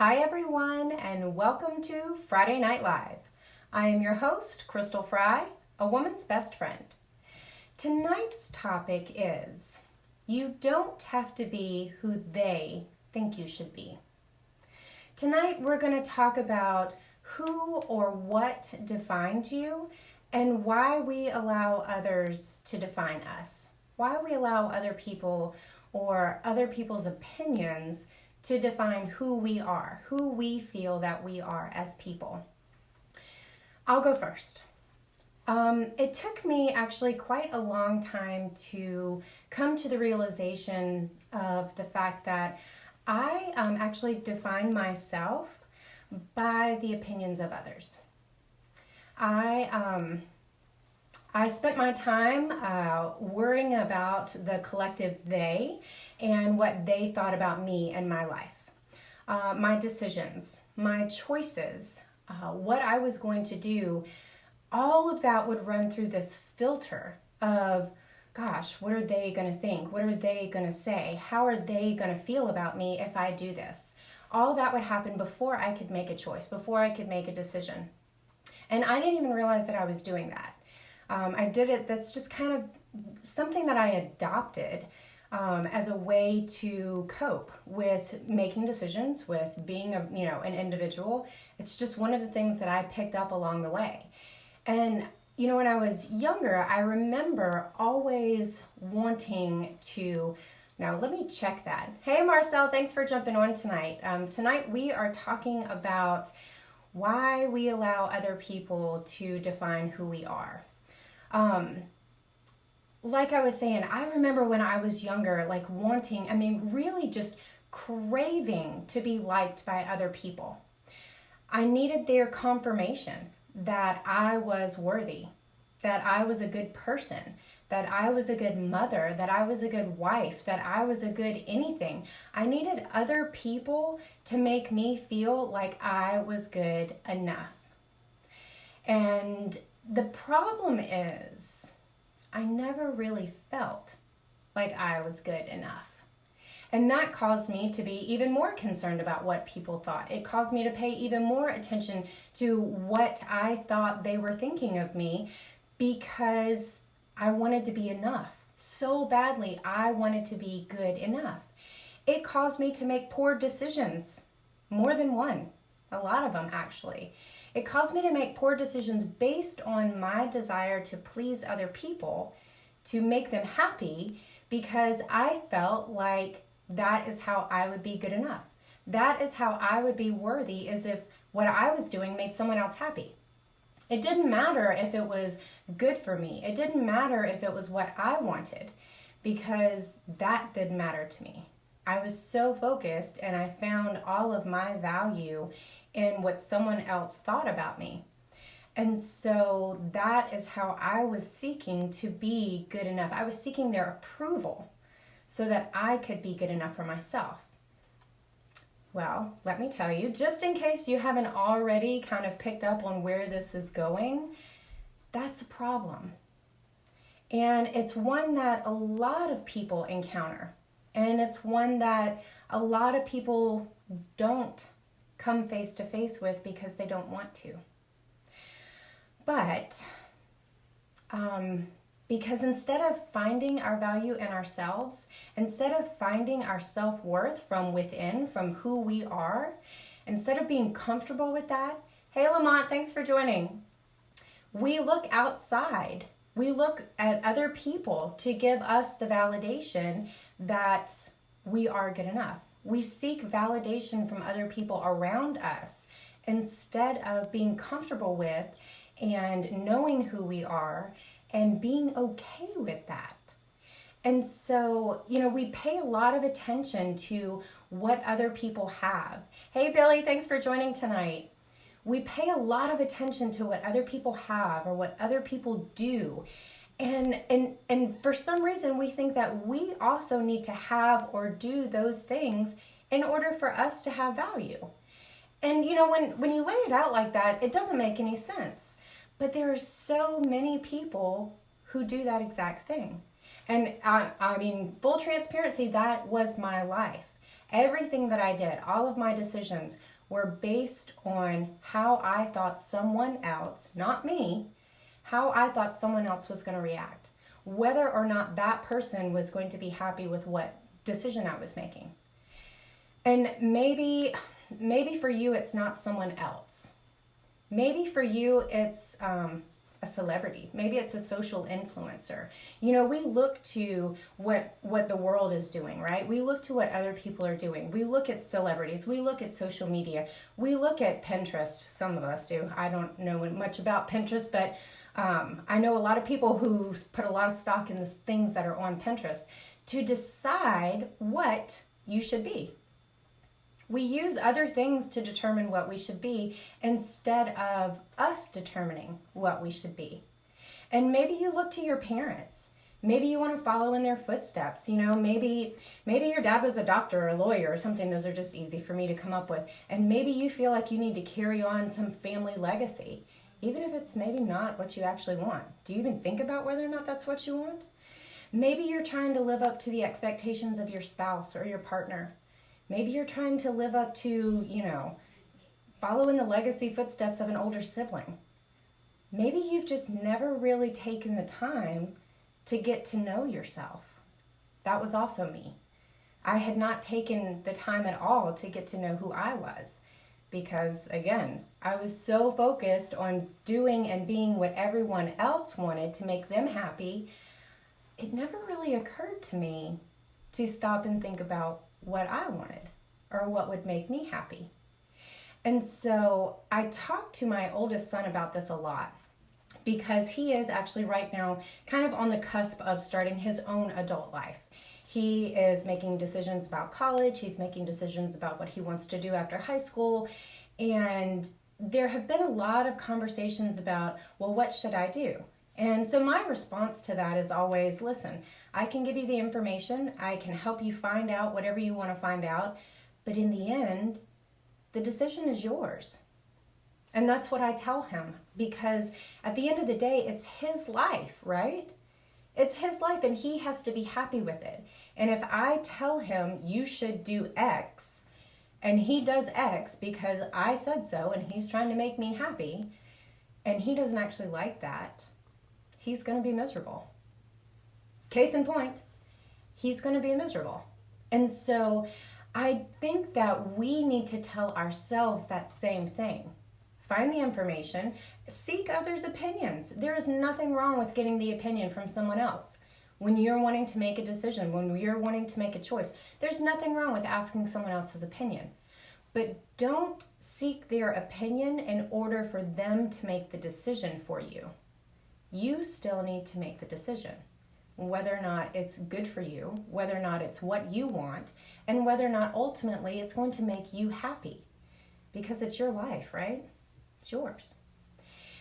Hi everyone, and welcome to Friday Night Live. I am your host, Crystal Fry, a woman's best friend. Tonight's topic is, you don't have to be who they think you should be. Tonight we're going to talk about who or what defines you and why we allow others to define us. Why we allow other people or other people's opinions to define who we are, who we feel that we are as people. I'll go first. It took me actually quite a long time to come to the realization of the fact that I actually define myself by the opinions of others. I spent my time worrying about the collective they and what they thought about me and my life. My decisions, my choices, what I was going to do, all of that would run through this filter of, gosh, what are they going to think? What are they going to say? How are they going to feel about me if I do this? All that would happen before I could make a choice, before I could make a decision. And I didn't even realize that I was doing that. I did it, that's just kind of something that I adopted as a way to cope with making decisions, with being an individual. It's just one of the things that I picked up along the way. And when I was younger, I remember always wanting to, now let me check that. Hey Marcel, thanks for jumping on tonight. Tonight we are talking about why we allow other people to define who we are. Like I was saying, I remember when I was younger, really just craving to be liked by other people. I needed their confirmation that I was worthy, that I was a good person, that I was a good mother, that I was a good wife, that I was a good anything. I needed other people to make me feel like I was good enough. And the problem is, I never really felt like I was good enough. And that caused me to be even more concerned about what people thought. It caused me to pay even more attention to what I thought they were thinking of me because I wanted to be enough. So badly, I wanted to be good enough. It caused me to make poor decisions, more than one, a lot of them actually. It caused me to make poor decisions based on my desire to please other people, to make them happy, because I felt like that is how I would be good enough. That is how I would be worthy, as if what I was doing made someone else happy. It didn't matter if it was good for me. It didn't matter if it was what I wanted, because that didn't matter to me. I was so focused and I found all of my value in what someone else thought about me. And so that is how I was seeking to be good enough. I was seeking their approval so that I could be good enough for myself. Well, let me tell you, just in case you haven't already kind of picked up on where this is going, that's a problem. And it's one that a lot of people encounter. And it's one that a lot of people don't come face to face with because they don't want to. But because instead of finding our value in ourselves, instead of finding our self-worth from within, from who we are, instead of being comfortable with that, hey Lamont, thanks for joining. We look outside. We look at other people to give us the validation that we are good enough. We seek validation from other people around us instead of being comfortable with and knowing who we are and being okay with that. And so, we pay a lot of attention to what other people have. Hey Billy, thanks for joining tonight. We pay a lot of attention to what other people have or what other people do. And for some reason, we think that we also need to have or do those things in order for us to have value. And when you lay it out like that, it doesn't make any sense. But there are so many people who do that exact thing. And full transparency, that was my life. Everything that I did, all of my decisions were based on how I thought someone else, not me, how I thought someone else was going to react. Whether or not that person was going to be happy with what decision I was making. And maybe for you it's not someone else. Maybe for you it's a celebrity. Maybe it's a social influencer. You know, we look to what the world is doing, right? We look to what other people are doing. We look at celebrities. We look at social media. We look at Pinterest. Some of us do. I don't know much about Pinterest, but I know a lot of people who put a lot of stock in the things that are on Pinterest to decide what you should be. We use other things to determine what we should be instead of us determining what we should be. And maybe you look to your parents. Maybe you want to follow in their footsteps. You know, maybe your dad was a doctor or a lawyer or something. Those are just easy for me to come up with. And maybe you feel like you need to carry on some family legacy, even if it's maybe not what you actually want. Do you even think about whether or not that's what you want? Maybe you're trying to live up to the expectations of your spouse or your partner. Maybe you're trying to live up to, follow in the legacy footsteps of an older sibling. Maybe you've just never really taken the time to get to know yourself. That was also me. I had not taken the time at all to get to know who I was because, again, I was so focused on doing and being what everyone else wanted to make them happy. It never really occurred to me to stop and think about what I wanted or what would make me happy. And so I talked to my oldest son about this a lot because he is actually right now kind of on the cusp of starting his own adult life. He is making decisions about college. He's making decisions about what he wants to do after high school. And there have been a lot of conversations about, well, what should I do? And so my response to that is always, listen, I can give you the information. I can help you find out whatever you want to find out. But in the end, the decision is yours. And that's what I tell him, because at the end of the day, it's his life, right? It's his life and he has to be happy with it. And if I tell him you should do X and he does X because I said so and he's trying to make me happy and he doesn't actually like that, he's going to be miserable. Case in point, he's going to be miserable. And so I think that we need to tell ourselves that same thing. Find the information, seek others' opinions. There is nothing wrong with getting the opinion from someone else. When you're wanting to make a decision, when you're wanting to make a choice, there's nothing wrong with asking someone else's opinion. But don't seek their opinion in order for them to make the decision for you. You still need to make the decision. Whether or not it's good for you, whether or not it's what you want, and whether or not ultimately it's going to make you happy. Because it's your life, right? It's yours.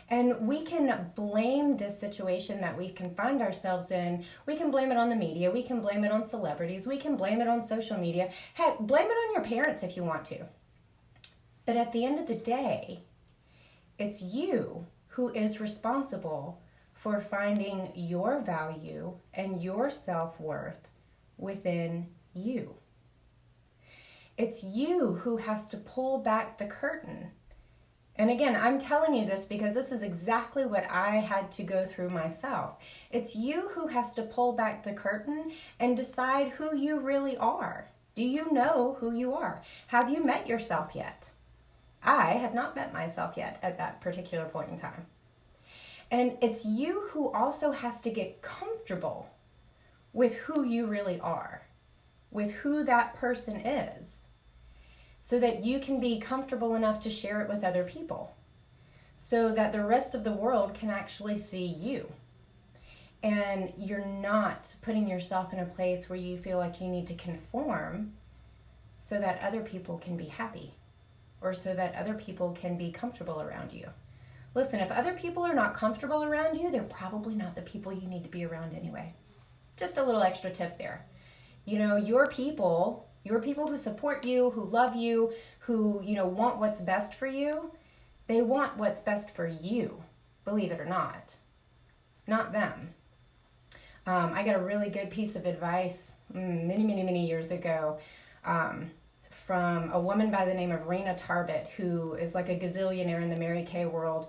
And we can blame this situation that we can find ourselves in. We can blame it on the media. We can blame it on celebrities. We can blame it on social media. Heck, blame it on your parents if you want to. But at the end of the day, it's you who is responsible for finding your value and your self-worth within you. It's you who has to pull back the curtain. And again, I'm telling you this because this is exactly what I had to go through myself. It's you who has to pull back the curtain and decide who you really are. Do you know who you are? Have you met yourself yet? I had not met myself yet at that particular point in time. And it's you who also has to get comfortable with who you really are, with who that person is, so that you can be comfortable enough to share it with other people, so that the rest of the world can actually see you. And you're not putting yourself in a place where you feel like you need to conform so that other people can be happy, or so that other people can be comfortable around you. Listen, if other people are not comfortable around you, they're probably not the people you need to be around anyway. Just a little extra tip there. Your people who support you, who love you, who, want what's best for you, they want what's best for you, believe it or not them. I got a really good piece of advice many, many, many years ago from a woman by the name of Rena Tarbett, who is like a gazillionaire in the Mary Kay world.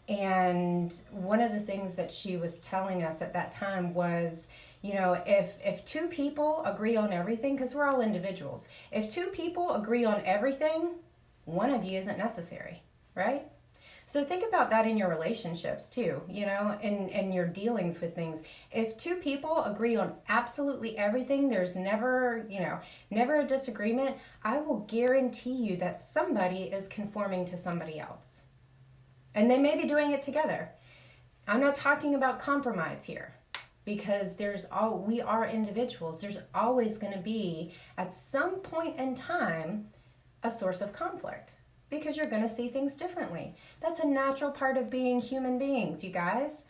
And one of the things that she was telling us at that time was, you know, if two people agree on everything, because we're all individuals, if two people agree on everything, one of you isn't necessary, right? So think about that in your relationships too, you know, in your dealings with things. If two people agree on absolutely everything, there's never, you know, never a disagreement, I will guarantee you that somebody is conforming to somebody else. And they may be doing it together. I'm not talking about compromise here, because we are individuals. There's always going to be, at some point in time, a source of conflict, because you're going to see things differently. That's a natural part of being human beings, you guys.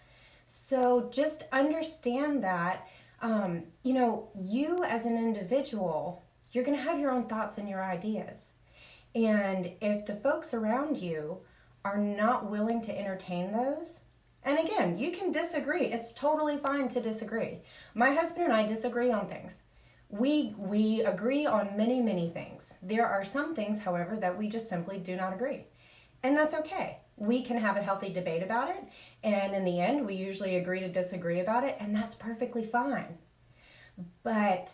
So just understand that, you know, you as an individual, you're going to have your own thoughts and your ideas. And if the folks around you are not willing to entertain those, and again, you can disagree. It's totally fine to disagree. My husband and I disagree on things. We agree on many, many things. There are some things, however, that we just simply do not agree. And that's okay. We can have a healthy debate about it. And in the end, we usually agree to disagree about it. And that's perfectly fine. But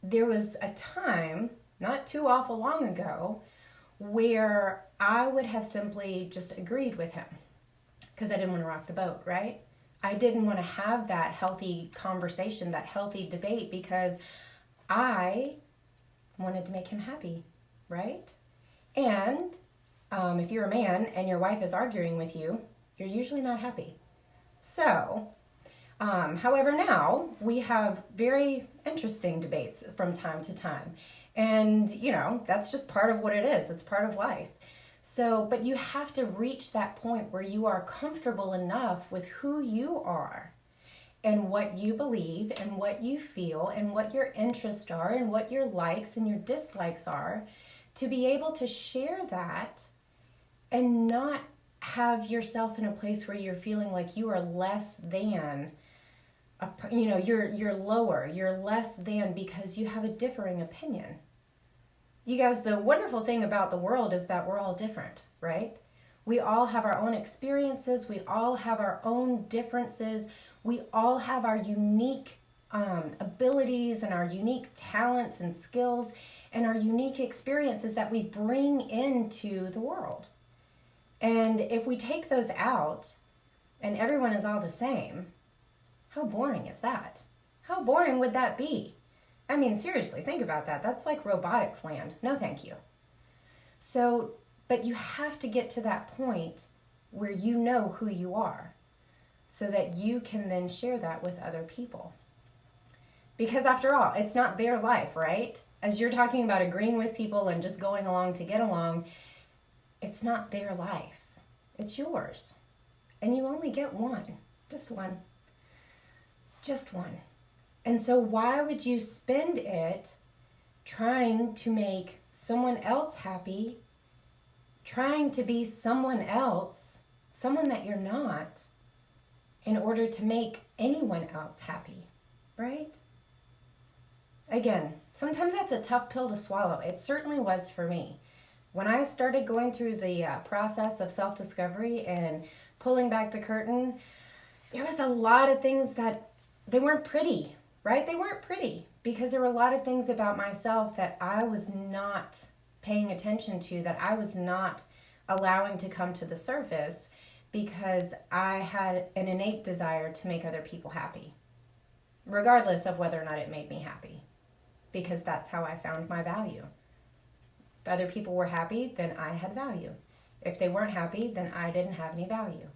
there was a time, not too awful long ago, where I would have simply just agreed with him, because I didn't want to rock the boat, right? I didn't want to have that healthy conversation, that healthy debate, because I wanted to make him happy, right? And if you're a man and your wife is arguing with you, you're usually not happy. So, however, now we have very interesting debates from time to time. And, you know, that's just part of what it is. It's part of life. So, but you have to reach that point where you are comfortable enough with who you are and what you believe and what you feel and what your interests are and what your likes and your dislikes are, to be able to share that and not have yourself in a place where you're feeling like you are less than, you know, you're lower, you're less than because you have a differing opinion. You guys, the wonderful thing about the world is that we're all different, right? We all have our own experiences. We all have our own differences. We all have our unique abilities and our unique talents and skills and our unique experiences that we bring into the world. And if we take those out and everyone is all the same, how boring is that? How boring would that be? I mean, seriously, think about that. That's like robotics land. No, thank you. So, but you have to get to that point where you know who you are so that you can then share that with other people. Because after all, it's not their life, right? As you're talking about agreeing with people and just going along to get along, it's not their life. It's yours. And you only get one. Just one. Just one. And so why would you spend it trying to make someone else happy, trying to be someone else, someone that you're not, in order to make anyone else happy, right? Again, sometimes that's a tough pill to swallow. It certainly was for me. When I started going through the process of self-discovery and pulling back the curtain, there was a lot of things that they weren't pretty. Right? They weren't pretty because there were a lot of things about myself that I was not paying attention to, that I was not allowing to come to the surface because I had an innate desire to make other people happy, regardless of whether or not it made me happy, because that's how I found my value. If other people were happy, then I had value. If they weren't happy, then I didn't have any value.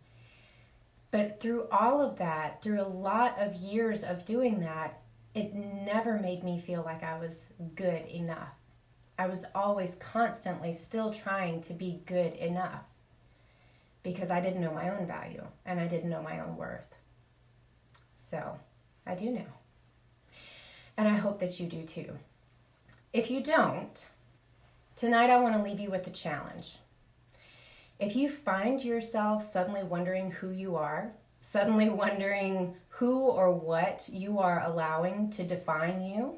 But through all of that, through a lot of years of doing that, it never made me feel like I was good enough. I was always constantly still trying to be good enough because I didn't know my own value and I didn't know my own worth. So I do now. And I hope that you do too. If you don't, tonight I want to leave you with a challenge. If you find yourself suddenly wondering who you are, suddenly wondering who or what you are allowing to define you,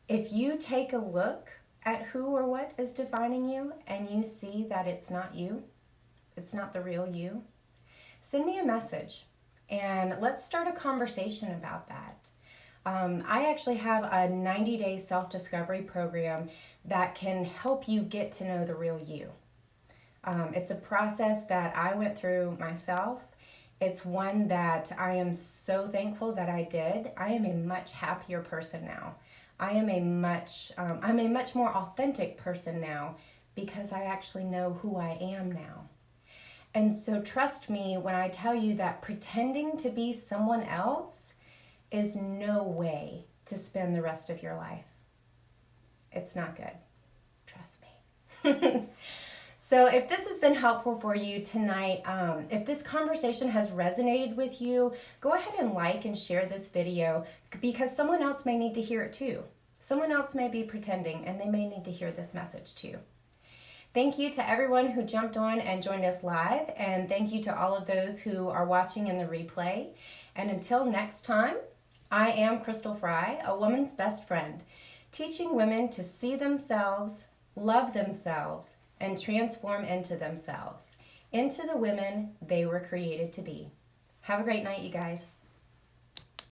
if you take a look at who or what is defining you and you see that it's not you, it's not the real you, send me a message and let's start a conversation about that. I actually have a 90-day self-discovery program that can help you get to know the real you. It's a process that I went through myself. It's one that I am so thankful that I did. I am a much happier person now. I'm a much more authentic person now because I actually know who I am now. And so trust me when I tell you that pretending to be someone else is no way to spend the rest of your life. It's not good. Trust me. So if this has been helpful for you tonight, if this conversation has resonated with you, go ahead and like and share this video because someone else may need to hear it too. Someone else may be pretending and they may need to hear this message too. Thank you to everyone who jumped on and joined us live, and thank you to all of those who are watching in the replay. And until next time, I am Crystal Fry, a woman's best friend, teaching women to see themselves, love themselves, and transform into themselves, into the women they were created to be. Have a great night, you guys.